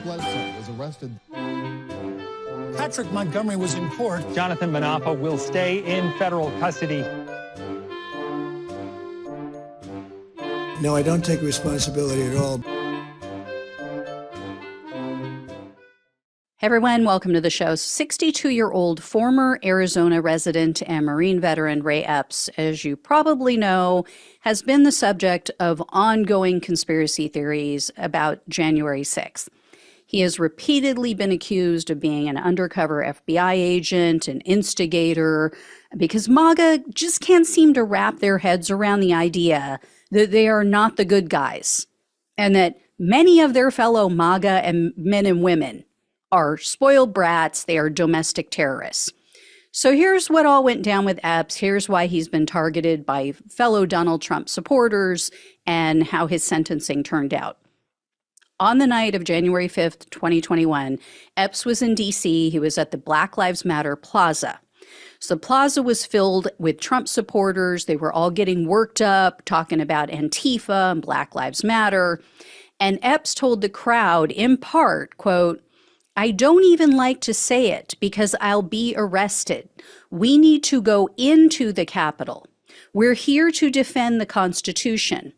Bledsoe was arrested. Patrick Montgomery was in court. Jonathan Manapa will stay in federal custody. No, I don't take responsibility at all. Hey everyone, welcome to the show. 62-year-old former Arizona resident and Marine veteran Ray Epps, as you probably know, has been the subject of ongoing conspiracy theories about January 6th. He has repeatedly been accused of being an undercover FBI agent, an instigator, because MAGA just can't seem to wrap their heads around the idea that they are not the good guys, and that many of their fellow MAGA and men and women are spoiled brats, they are domestic terrorists. So here's what all went down with Epps. Here's why he's been targeted by fellow Donald Trump supporters and how his sentencing turned out. On the night of January 5th, 2021, Epps was in D.C. He was at the Black Lives Matter Plaza. So the plaza was filled with Trump supporters. They were all getting worked up, talking about Antifa and Black Lives Matter. And Epps told the crowd, in part, quote, "I don't even like to say it because I'll be arrested. We need to go into the Capitol. We're here to defend the Constitution.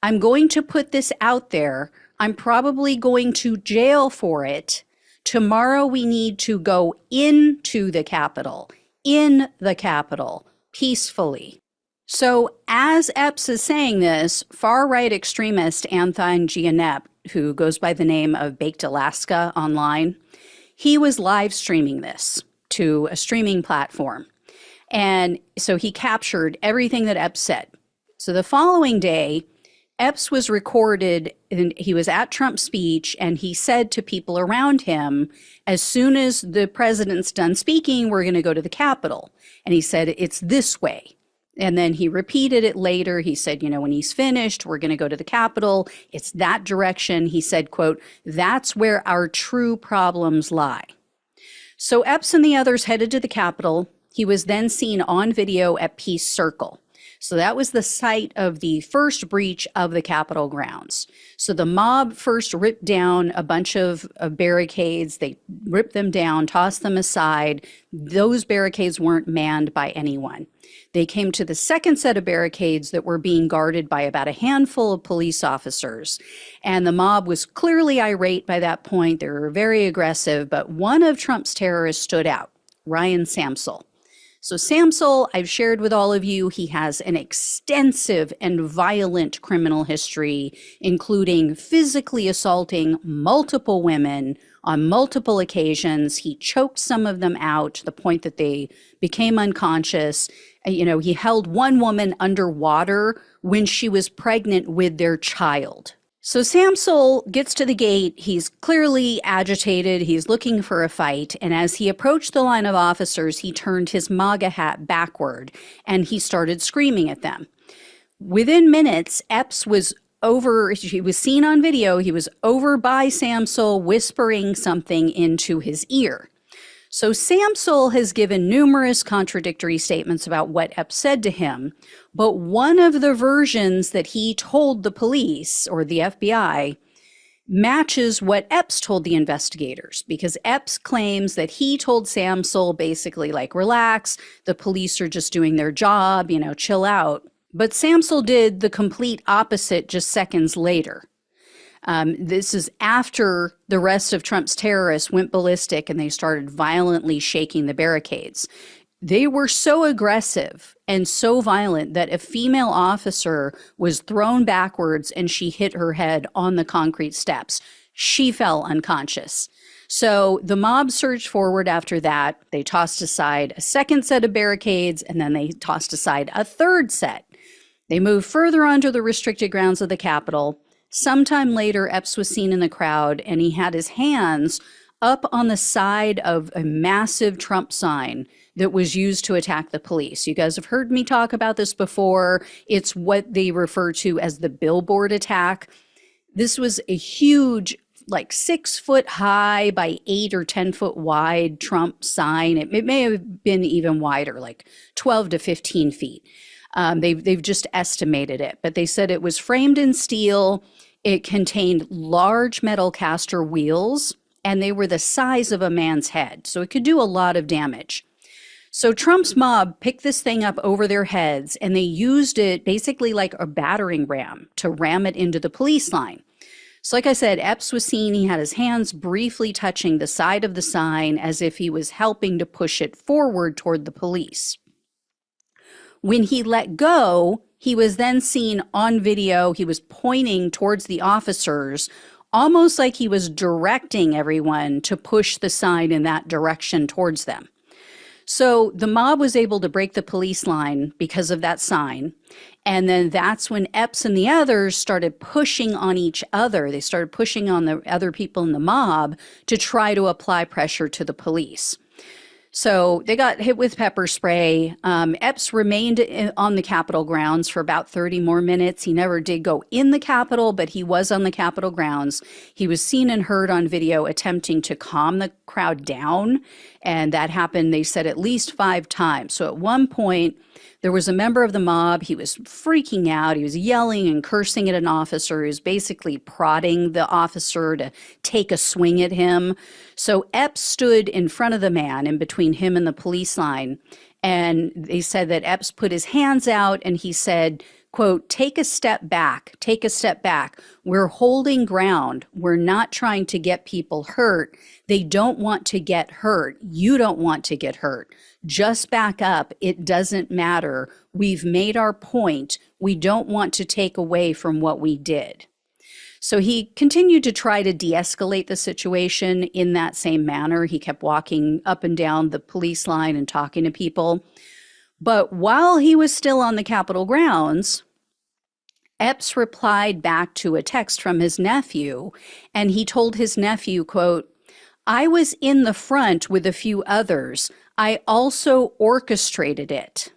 I'm going to put this out there. I'm probably going to jail for it. Tomorrow we need to go into the Capitol, peacefully." So as Epps is saying this, far-right extremist Anthony Gianep, who goes by the name of Baked Alaska online, he was live streaming this to a streaming platform. And so he captured everything that Epps said. So the following day, Epps was recorded, and he was at Trump's speech, and he said to people around him, as soon as the president's done speaking, we're going to go to the Capitol. And he said, it's this way. And then he repeated it later. He said, when he's finished, we're going to go to the Capitol. It's that direction. He said, quote, "That's where our true problems lie." So Epps and the others headed to the Capitol. He was then seen on video at Peace Circle. So that was the site of the first breach of the Capitol grounds. So the mob first ripped down a bunch of barricades. They ripped them down, tossed them aside. Those barricades weren't manned by anyone. They came to the second set of barricades that were being guarded by about a handful of police officers. And the mob was clearly irate by that point. They were very aggressive, but one of Trump's terrorists stood out, Ryan Samsel. So Samsel, I've shared with all of you, he has an extensive and violent criminal history, including physically assaulting multiple women on multiple occasions. He choked some of them out to the point that they became unconscious. He held one woman underwater when she was pregnant with their child. So Samsel gets to the gate. He's clearly agitated. He's looking for a fight. And as he approached the line of officers, he turned his MAGA hat backward and he started screaming at them. Within minutes, Epps was over. He was seen on video. He was over by Samsel whispering something into his ear. So Samsel has given numerous contradictory statements about what Epps said to him, but one of the versions that he told the police or the FBI matches what Epps told the investigators, because Epps claims that he told Samsel basically like, relax, the police are just doing their job, chill out. But Samsel did the complete opposite just seconds later. This is after the rest of Trump's terrorists went ballistic and they started violently shaking the barricades. They were so aggressive and so violent that a female officer was thrown backwards and she hit her head on the concrete steps. She fell unconscious. So the mob surged forward after that. They tossed aside a second set of barricades and then they tossed aside a third set. They moved further onto the restricted grounds of the Capitol. Sometime later, Epps was seen in the crowd, and he had his hands up on the side of a massive Trump sign that was used to attack the police. You guys have heard me talk about this before. It's what they refer to as the billboard attack. This was a huge, like 6 foot high by 8 or 10 foot wide Trump sign. It may have been even wider, like 12 to 15 feet. They've just estimated it, but they said it was framed in steel. It contained large metal caster wheels, and they were the size of a man's head, so it could do a lot of damage. So Trump's mob picked this thing up over their heads, and they used it basically like a battering ram to ram it into the police line. So like I said, Epps was seen, he had his hands briefly touching the side of the sign as if he was helping to push it forward toward the police. When he let go, he was then seen on video, he was pointing towards the officers, almost like he was directing everyone to push the sign in that direction towards them. So the mob was able to break the police line because of that sign. And then that's when Epps and the others started pushing on each other. They started pushing on the other people in the mob to try to apply pressure to the police. So they got hit with pepper spray. Epps remained on the Capitol grounds for about 30 more minutes. He never did go in the Capitol, but he was on the Capitol grounds. He was seen and heard on video attempting to calm the crowd down. And that happened, they said, at least 5 times. So at one point, there was a member of the mob. He was freaking out. He was yelling and cursing at an officer. He was basically prodding the officer to take a swing at him. So Epps stood in front of the man in between him and the police line. And they said that Epps put his hands out and he said, quote, "Take a step back, take a step back. We're holding ground. We're not trying to get people hurt. They don't want to get hurt. You don't want to get hurt. Just back up. It doesn't matter. We've made our point. We don't want to take away from what we did." So he continued to try to de-escalate the situation in that same manner. He kept walking up and down the police line and talking to people. But while he was still on the Capitol grounds, Epps replied back to a text from his nephew, and he told his nephew, quote, "I was in the front with a few others. I also orchestrated it."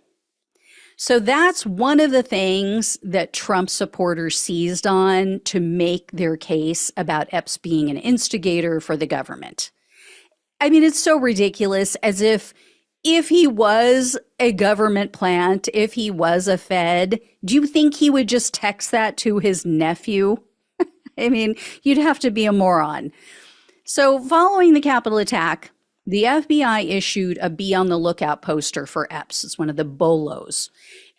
So that's one of the things that Trump supporters seized on to make their case about Epps being an instigator for the government. I mean, it's so ridiculous, as if he was a government plant, if he was a Fed, do you think he would just text that to his nephew? I mean, you'd have to be a moron. So following the Capitol attack, the FBI issued a Be on the Lookout poster for Epps. It's one of the BOLOs.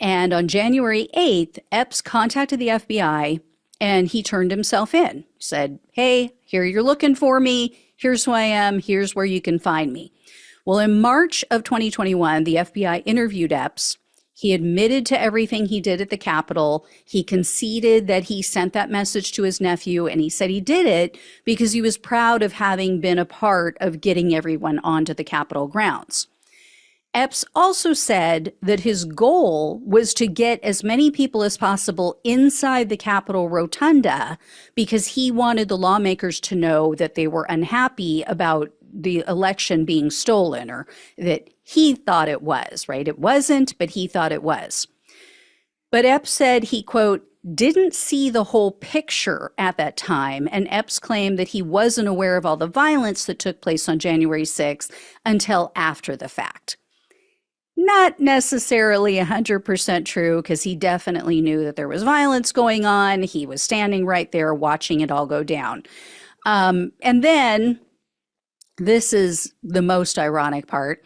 And on January 8th, Epps contacted the FBI and he turned himself in. He said, "Hey, here you're looking for me. Here's who I am. Here's where you can find me." Well, in March of 2021, the FBI interviewed Epps. He admitted to everything he did at the Capitol. He conceded that he sent that message to his nephew, and he said he did it because he was proud of having been a part of getting everyone onto the Capitol grounds. Epps also said that his goal was to get as many people as possible inside the Capitol rotunda because he wanted the lawmakers to know that they were unhappy about the election being stolen, or that he thought it was, right? It wasn't, but he thought it was. But Epps said he, quote, "didn't see the whole picture at that time," and Epps claimed that he wasn't aware of all the violence that took place on January 6th until after the fact. Not necessarily 100% true, because he definitely knew that there was violence going on. He was standing right there watching it all go down. And then, this is the most ironic part,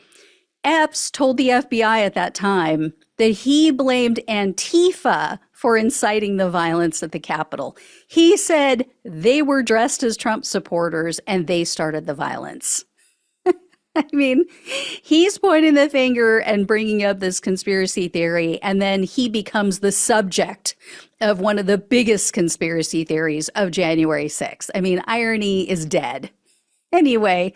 Epps told the FBI at that time that he blamed Antifa for inciting the violence at the Capitol. He said they were dressed as Trump supporters and they started the violence. I mean, he's pointing the finger and bringing up this conspiracy theory, and then he becomes the subject of one of the biggest conspiracy theories of January 6th. I mean, irony is dead. Anyway,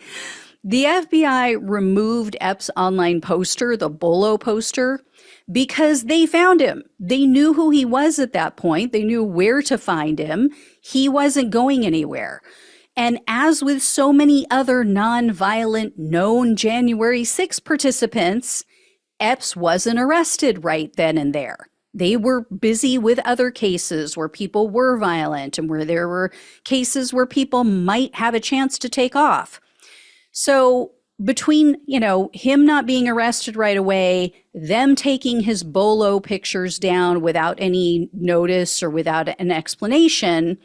the FBI removed Epps' online poster, the Bolo poster, because they found him. They knew who he was at that point. They knew where to find him. He wasn't going anywhere. And as with so many other nonviolent known January 6 participants, Epps wasn't arrested right then and there. They were busy with other cases where people were violent and where there were cases where people might have a chance to take off. So between, him not being arrested right away, them taking his Bolo pictures down without any notice or without an explanation,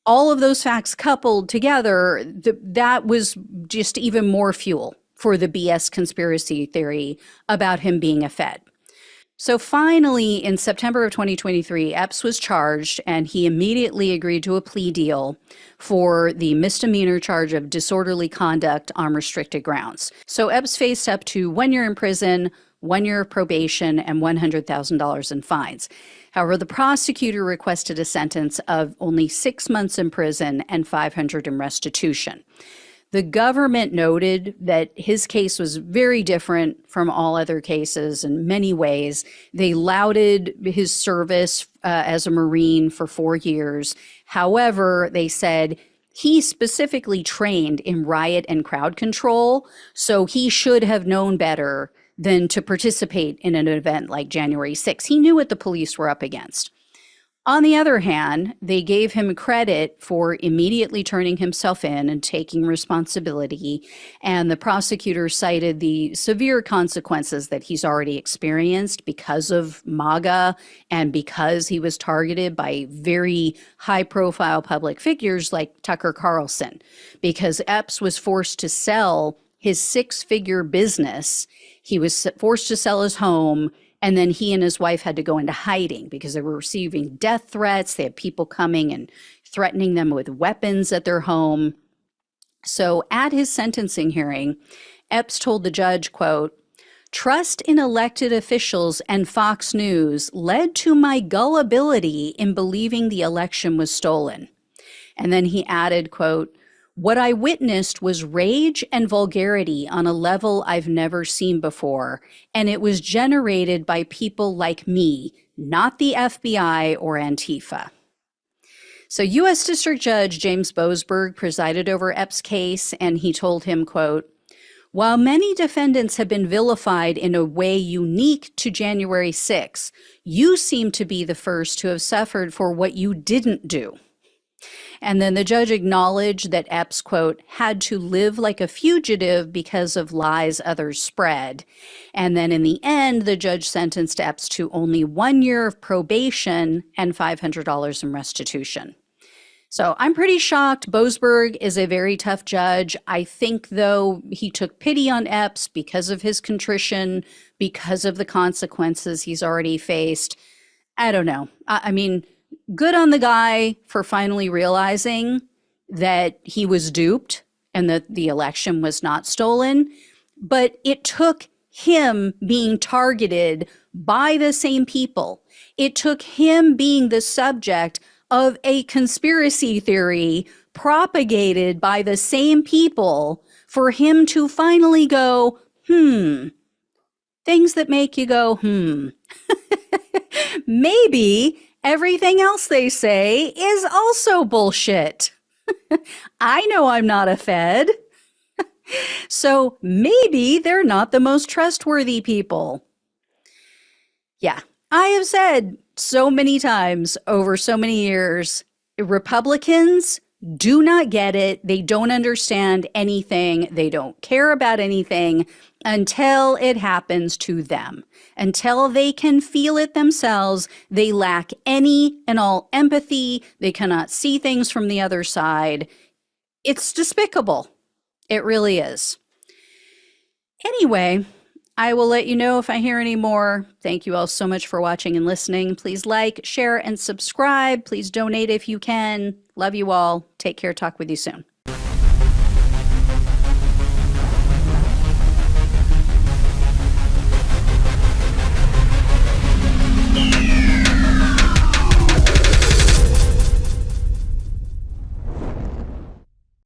all of those facts coupled together, that was just even more fuel for the BS conspiracy theory about him being a Fed. So finally, in September of 2023, Epps was charged, and he immediately agreed to a plea deal for the misdemeanor charge of disorderly conduct on restricted grounds. So Epps faced up to 1 year in prison, 1 year of probation, and $100,000 in fines. However, the prosecutor requested a sentence of only 6 months in prison and $500 in restitution. The government noted that his case was very different from all other cases in many ways. They lauded his service as a Marine for 4 years. However, they said he specifically trained in riot and crowd control, so he should have known better than to participate in an event like January 6th. He knew what the police were up against. On the other hand, they gave him credit for immediately turning himself in and taking responsibility, and the prosecutor cited the severe consequences that he's already experienced because of MAGA and because he was targeted by very high-profile public figures like Tucker Carlson, because Epps was forced to sell his 6-figure business. He was forced to sell his home, and then he and his wife had to go into hiding because they were receiving death threats. They had people coming and threatening them with weapons at their home. So at his sentencing hearing, Epps told the judge, quote, "Trust in elected officials and Fox News led to my gullibility in believing the election was stolen." And then he added, quote, "What I witnessed was rage and vulgarity on a level I've never seen before, and it was generated by people like me, not the FBI or Antifa." So U.S. District Judge James Boasberg presided over Epps' case, and he told him, quote, "While many defendants have been vilified in a way unique to January 6, you seem to be the first to have suffered for what you didn't do." And then the judge acknowledged that Epps, quote, "had to live like a fugitive because of lies others spread." And then in the end, the judge sentenced Epps to only 1 year of probation and $500 in restitution. So I'm pretty shocked. Boasberg is a very tough judge. I think, though, he took pity on Epps because of his contrition, because of the consequences he's already faced. I don't know. I mean, good on the guy for finally realizing that he was duped and that the election was not stolen. But it took him being targeted by the same people. It took him being the subject of a conspiracy theory propagated by the same people for him to finally go, things that make you go, maybe everything else they say is also bullshit. I know I'm not a Fed. So maybe they're not the most trustworthy people. Yeah, I have said so many times over so many years, Republicans do not get it. They don't understand anything. They don't care about anything until it happens to them. Until they can feel it themselves, they lack any and all empathy. They cannot see things from the other side. It's despicable. It really is. Anyway, I will let you know if I hear any more. Thank you all so much for watching and listening. Please like, share, and subscribe. Please donate if you can. Love you all. Take care. Talk with you soon.